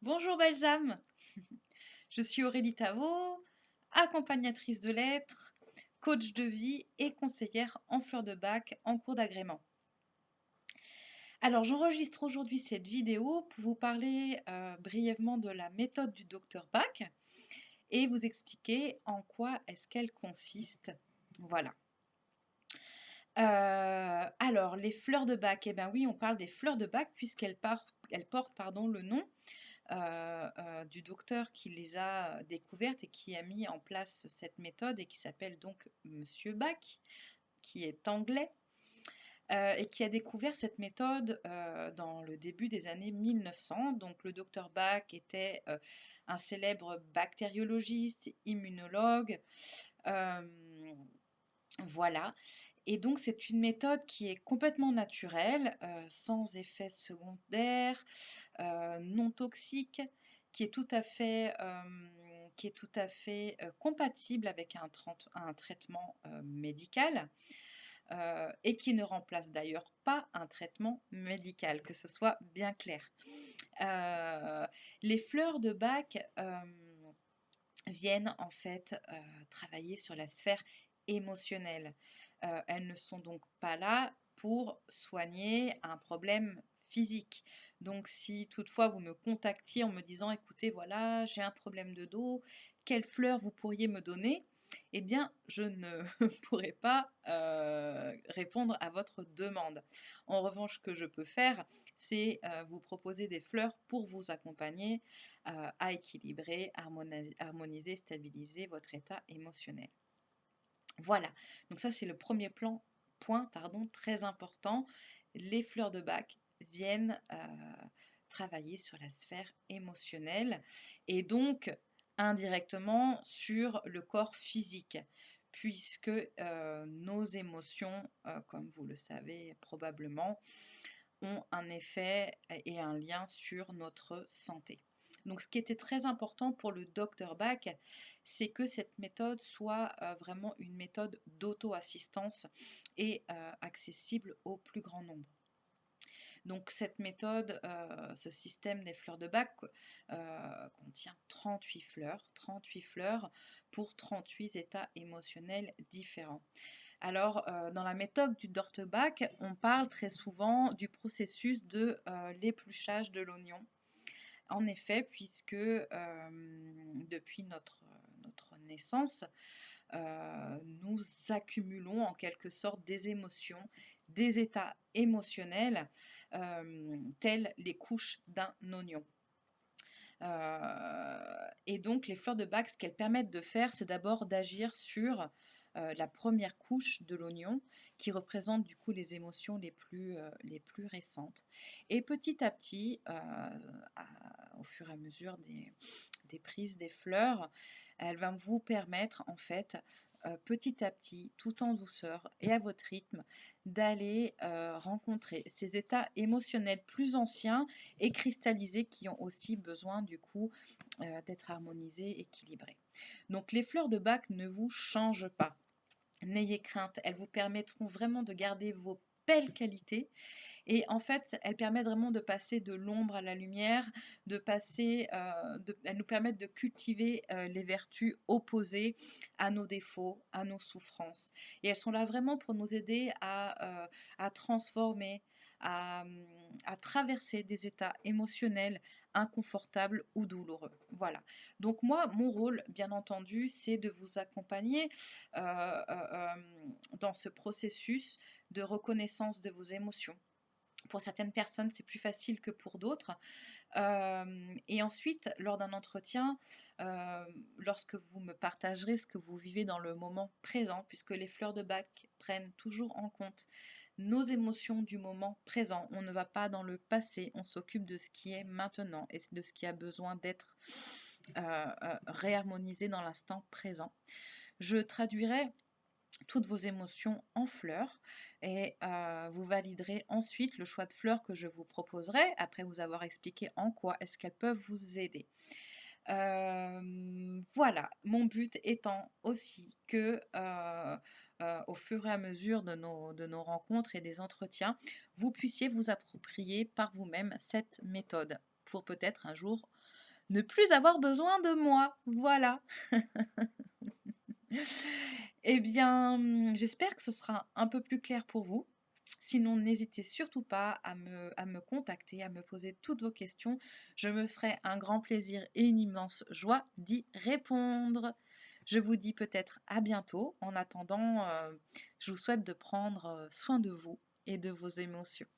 Bonjour Balsam, je suis Aurélie Tavot, accompagnatrice de lettres, coach de vie et conseillère en fleurs de bac en cours d'agrément. Alors j'enregistre aujourd'hui cette vidéo pour vous parler brièvement de la méthode du docteur Bach et vous expliquer en quoi est-ce qu'elle consiste. Voilà. Alors les fleurs de bac, eh bien oui, on parle des fleurs de bac puisqu'elles portent le nom du docteur qui les a découvertes et qui a mis en place cette méthode et qui s'appelle donc Monsieur Bach, qui est anglais et qui a découvert cette méthode dans le début des années 1900. Donc le docteur Bach était un célèbre bactériologiste, immunologue. euh, voilà. Et donc c'est une méthode qui est complètement naturelle, sans effets secondaires, non toxique, qui est tout à fait, compatible avec un traitement médical et qui ne remplace d'ailleurs pas un traitement médical, que ce soit bien clair. Euh, les fleurs de Bach viennent en fait travailler sur la sphère émotionnelle. Elles ne sont donc pas là pour soigner un problème physique. Donc si toutefois vous me contactiez en me disant écoutez voilà j'ai un problème de dos, quelle fleur vous pourriez me donner? Eh bien, je ne pourrais pas répondre à votre demande. En revanche, ce que je peux faire, c'est vous proposer des fleurs pour vous accompagner à équilibrer, harmoniser, stabiliser votre état émotionnel. Voilà, donc ça c'est le premier point très important. Les fleurs de Bach viennent travailler sur la sphère émotionnelle et donc indirectement sur le corps physique, puisque nos émotions, comme vous le savez probablement, ont un effet et un lien sur notre santé. Donc ce qui était très important pour le docteur Bach, c'est que cette méthode soit vraiment une méthode d'auto-assistance et accessible au plus grand nombre. Donc cette méthode, ce système des fleurs de Bach contient 38 fleurs pour 38 états émotionnels différents. Alors, dans la méthode du Dortebach, on parle très souvent du processus de l'épluchage de l'oignon. En effet, puisque depuis notre naissance, nous accumulons en quelque sorte des émotions, des états émotionnels, tels les couches d'un oignon. Et donc les fleurs de Bach, ce qu'elles permettent de faire, c'est d'abord d'agir sur la première couche de l'oignon, qui représente du coup les émotions les plus récentes. Et petit à petit, au fur et à mesure des prises des fleurs, elle va vous permettre en fait petit à petit, tout en douceur et à votre rythme, d'aller rencontrer ces états émotionnels plus anciens et cristallisés qui ont aussi besoin du coup d'être harmonisés, équilibrés. Donc les fleurs de Bach ne vous changent pas. N'ayez crainte, elles vous permettront vraiment de garder vos belles qualités et en fait, elles permettent vraiment de passer de l'ombre à la lumière, elles nous permettent de cultiver les vertus opposées à nos défauts, à nos souffrances. Et elles sont là vraiment pour nous aider à transformer, à, à traverser des états émotionnels inconfortables ou douloureux. Voilà. Donc moi, mon rôle, bien entendu, c'est de vous accompagner dans ce processus de reconnaissance de vos émotions. Pour certaines personnes, c'est plus facile que pour d'autres. Et ensuite, lors d'un entretien, lorsque vous me partagerez ce que vous vivez dans le moment présent, puisque les fleurs de Bach prennent toujours en compte nos émotions du moment présent. On ne va pas dans le passé, on s'occupe de ce qui est maintenant et de ce qui a besoin d'être réharmonisé dans l'instant présent. Je traduirai toutes vos émotions en fleurs et vous validerez ensuite le choix de fleurs que je vous proposerai après vous avoir expliqué en quoi est-ce qu'elles peuvent vous aider. Voilà, mon but étant aussi que au fur et à mesure de nos rencontres et des entretiens, vous puissiez vous approprier par vous-même cette méthode pour peut-être un jour ne plus avoir besoin de moi. Voilà. Eh bien, j'espère que ce sera un peu plus clair pour vous. Sinon, n'hésitez surtout pas à me contacter, à me poser toutes vos questions. Je me ferai un grand plaisir et une immense joie d'y répondre. Je vous dis peut-être à bientôt. En attendant, je vous souhaite de prendre soin de vous et de vos émotions.